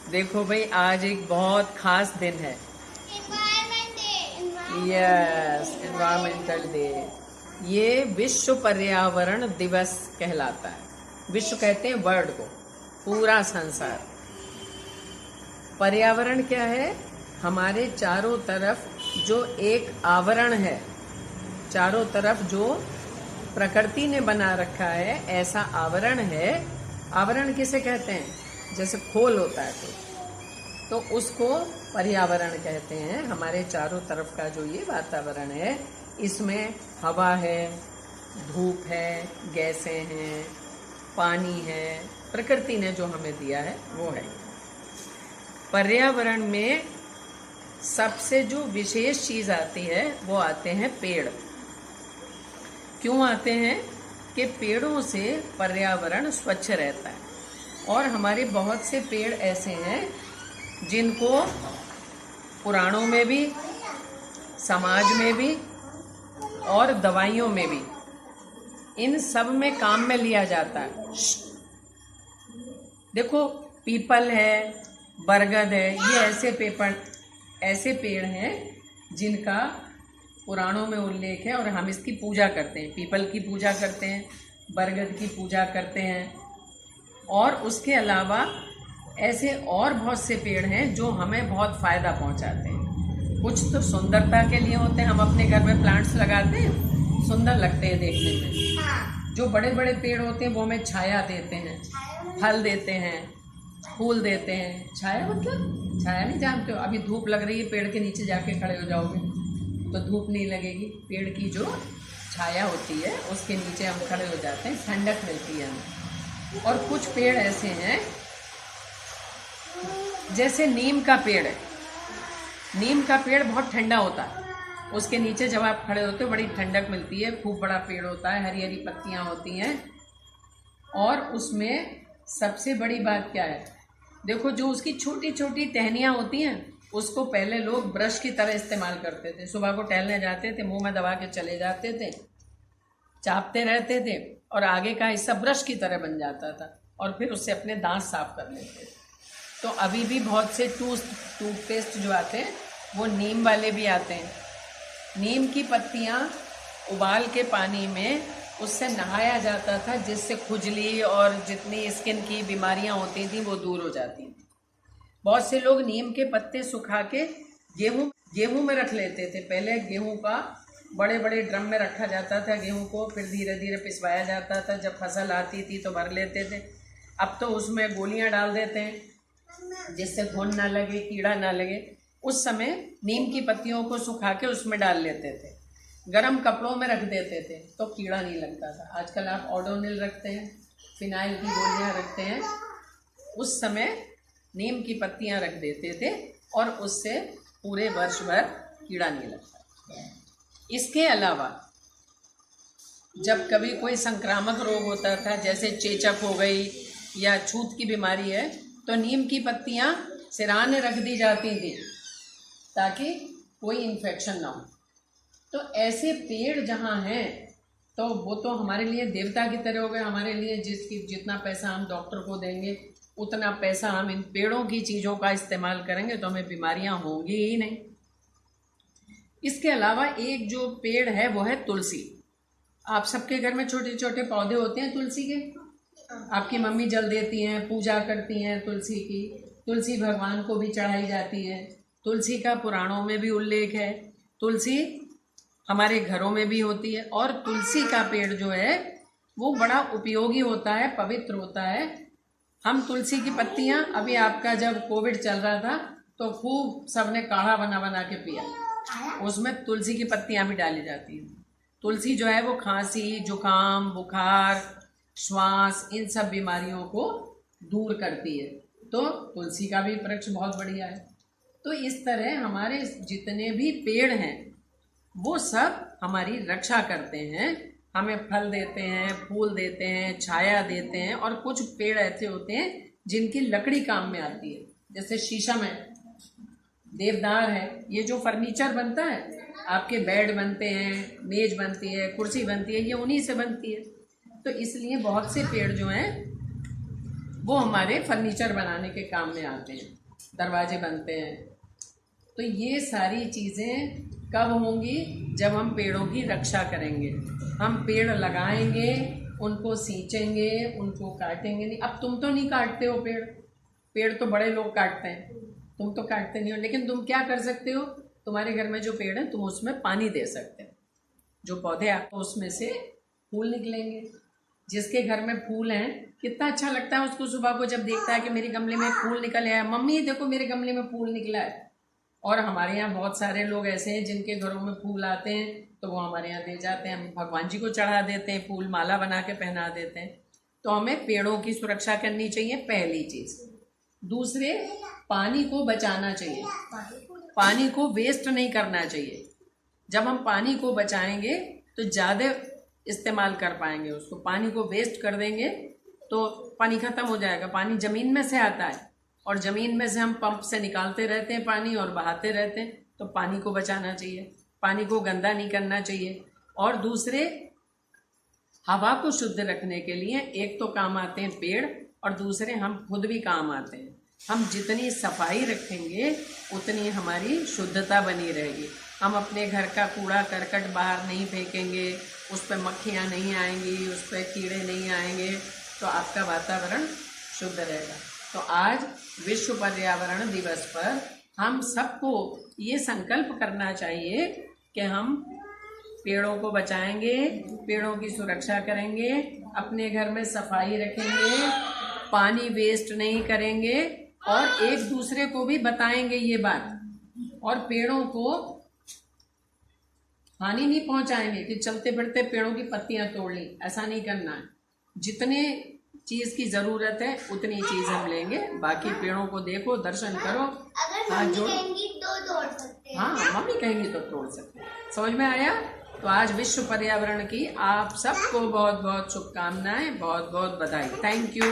देखो भाई, आज एक बहुत खास दिन है। Yes, environmental day. ये विश्व पर्यावरण दिवस कहलाता है। विश्व कहते हैं वर्ल्ड को, पूरा संसार। पर्यावरण क्या है? हमारे चारों तरफ जो एक आवरण है, चारों तरफ जो प्रकृति ने बना रखा है, ऐसा आवरण है। आवरण किसे कहते हैं? जैसे खोल होता है तो उसको पर्यावरण कहते हैं। हमारे चारों तरफ का जो ये वातावरण है, इसमें हवा है, धूप है, गैसें हैं, पानी है, प्रकृति ने जो हमें दिया है वो है। पर्यावरण में सबसे जो विशेष चीज़ आती है वो आते हैं पेड़। क्यों आते हैं? कि पेड़ों से पर्यावरण स्वच्छ रहता है। और हमारे बहुत से पेड़ ऐसे हैं जिनको पुराणों में भी, समाज में भी और दवाइयों में भी, इन सब में काम में लिया जाता है। देखो, पीपल है, बरगद है, ये ऐसे पेड़ हैं जिनका पुराणों में उल्लेख है और हम इसकी पूजा करते हैं। पीपल की पूजा करते हैं, बरगद की पूजा करते हैं, और उसके अलावा ऐसे और बहुत से पेड़ हैं जो हमें बहुत फ़ायदा पहुंचाते हैं। कुछ तो सुंदरता के लिए होते हैं, हम अपने घर में प्लांट्स लगाते हैं, सुंदर लगते हैं देखने में। जो बड़े बड़े पेड़ होते हैं वो हमें छाया देते हैं, फल देते हैं, फूल देते हैं। छाया मतलब छाया नहीं जानते हो? अभी धूप लग रही है, पेड़ के नीचे जाके खड़े हो जाओगे तो धूप नहीं लगेगी। पेड़ की जो छाया होती है उसके नीचे हम खड़े हो जाते हैं, ठंडक मिलती है हमें। और कुछ पेड़ ऐसे हैं, जैसे नीम का पेड़ है। नीम का पेड़ बहुत ठंडा होता है, उसके नीचे जब आप खड़े होते हो बड़ी ठंडक मिलती है। खूब बड़ा पेड़ होता है, हरी हरी पत्तियां होती हैं। और उसमें सबसे बड़ी बात क्या है? देखो, जो उसकी छोटी छोटी टहनियाँ होती हैं उसको पहले लोग ब्रश की तरह इस्तेमाल करते थे। सुबह को टहलने जाते थे, मुंह में दबा के चले जाते थे, चापते रहते थे और आगे का हिस्सा ब्रश की तरह बन जाता था, और फिर उससे अपने दांत साफ कर लेते थे। तो अभी भी बहुत से टूथपेस्ट जो आते हैं वो नीम वाले भी आते हैं। नीम की पत्तियाँ उबाल के पानी में उससे नहाया जाता था, जिससे खुजली और जितनी स्किन की बीमारियां होती थी वो दूर हो जाती थी। बहुत से लोग नीम के पत्ते सुखा के गेहूं में रख लेते थे। पहले गेहूं का बड़े बड़े ड्रम में रखा जाता था गेहूं को, फिर धीरे धीरे पिसवाया जाता था। जब फसल आती थी तो भर लेते थे। अब तो उसमें गोलियां डाल देते हैं जिससे घुन ना लगे, कीड़ा ना लगे। उस समय नीम की पत्तियों को सुखा के उसमें डाल लेते थे, गरम कपड़ों में रख देते थे तो कीड़ा नहीं लगता था। आजकल आप ओडोनिल रखते हैं, फिनाइल की गोलियां रखते हैं। उस समय नीम की पत्तियां रख देते थे और उससे पूरे वर्ष भर कीड़ा नहीं लगता। इसके अलावा जब कभी कोई संक्रामक रोग होता था, जैसे चेचक हो गई या छूत की बीमारी है, तो नीम की पत्तियां सिरहाने रख दी जाती थी ताकि कोई इन्फेक्शन ना हो। तो ऐसे पेड़ जहाँ हैं तो वो तो हमारे लिए देवता की तरह हो गए। हमारे लिए जितना पैसा हम डॉक्टर को देंगे, उतना पैसा हम इन पेड़ों की चीज़ों का इस्तेमाल करेंगे तो हमें बीमारियां होंगी ही नहीं। इसके अलावा एक जो पेड़ है वो है तुलसी। आप सबके घर में छोटे छोटे पौधे होते हैं तुलसी के। आपकी मम्मी जल देती हैं, पूजा करती हैं तुलसी की। तुलसी भगवान को भी चढ़ाई जाती है। तुलसी का पुराणों में भी उल्लेख है। तुलसी हमारे घरों में भी होती है। और तुलसी का पेड़ जो है वो बड़ा उपयोगी होता है, पवित्र होता है। हम तुलसी की पत्तियां, अभी आपका जब कोविड चल रहा था तो खूब सबने काढ़ा बना बना के पिया, उसमें तुलसी की पत्तियां भी डाली जाती हैं। तुलसी जो है वो खांसी, जुकाम, बुखार, श्वास, इन सब बीमारियों को दूर करती है। तो तुलसी का भी वृक्ष बहुत बढ़िया है। तो इस तरह हमारे जितने भी पेड़ हैं वो सब हमारी रक्षा करते हैं, हमें फल देते हैं, फूल देते हैं, छाया देते हैं। और कुछ पेड़ ऐसे होते हैं जिनकी लकड़ी काम में आती है, जैसे शीशम है, देवदार है। ये जो फर्नीचर बनता है, आपके बेड बनते हैं, मेज बनती है, कुर्सी बनती है, ये उन्हीं से बनती है। तो इसलिए बहुत से पेड़ जो हैं वो हमारे फर्नीचर बनाने के काम में आते हैं, दरवाजे बनते हैं। तो ये सारी चीज़ें कब होंगी? जब हम पेड़ों की रक्षा करेंगे। हम पेड़ लगाएंगे, उनको सींचेंगे, उनको काटेंगे नहीं। अब तुम तो नहीं काटते हो पेड़, पेड़ तो बड़े लोग काटते हैं, तुम तो काटते नहीं हो। लेकिन तुम क्या कर सकते हो? तुम्हारे घर में जो पेड़ है तुम उसमें पानी दे सकते हो। जो पौधे आपको उसमें से फूल निकलेंगे। जिसके घर में फूल हैं, कितना अच्छा लगता है उसको सुबह को जब देखता है कि मेरे गमले में फूल निकल आया, मम्मी देखो मेरे गमले में फूल निकला है। और हमारे यहाँ बहुत सारे लोग ऐसे हैं जिनके घरों में फूल आते हैं, तो वो हमारे यहाँ दे जाते हैं, हम भगवान जी को चढ़ा देते हैं, फूल माला बना के पहना देते हैं। तो हमें पेड़ों की सुरक्षा करनी चाहिए, पहली चीज़। दूसरे, पानी को बचाना चाहिए, पानी को वेस्ट नहीं करना चाहिए। जब हम पानी को बचाएंगे तो ज़्यादा इस्तेमाल कर पाएंगे उसको। पानी को वेस्ट कर देंगे तो पानी ख़त्म हो जाएगा। पानी ज़मीन में से आता है और ज़मीन में से हम पंप से निकालते रहते हैं पानी और बहाते रहते हैं। तो पानी को बचाना चाहिए, पानी को गंदा नहीं करना चाहिए। और दूसरे, हवा को शुद्ध रखने के लिए एक तो काम आते हैं पेड़, और दूसरे हम खुद भी काम आते हैं। हम जितनी सफाई रखेंगे उतनी हमारी शुद्धता बनी रहेगी। हम अपने घर का कूड़ा करकट बाहर नहीं फेंकेंगे, उस पर मक्खियाँ नहीं आएंगी, उस पर कीड़े नहीं आएंगे, तो आपका वातावरण शुद्ध रहेगा। तो आज विश्व पर्यावरण दिवस पर हम सबको ये संकल्प करना चाहिए कि हम पेड़ों को बचाएंगे, पेड़ों की सुरक्षा करेंगे, अपने घर में सफाई रखेंगे, पानी वेस्ट नहीं करेंगे और एक दूसरे को भी बताएंगे ये बात। और पेड़ों को हानि नहीं पहुंचाएंगे कि चलते फिरते पेड़ों की पत्तियां तोड़ ली, ऐसा नहीं करना है। जितने चीज़ की ज़रूरत है उतनी चीज़ हम लेंगे। बाकी पेड़ों को देखो, दर्शन करो, हाथ जोड़ो। तो तोड़ सकते हैं। हाँ, मम्मी कहेंगी तो तोड़ सकते हैं। समझ में आया? तो आज विश्व पर्यावरण की आप सबको बहुत बहुत शुभकामनाएं, बहुत बहुत बधाई। Thank you.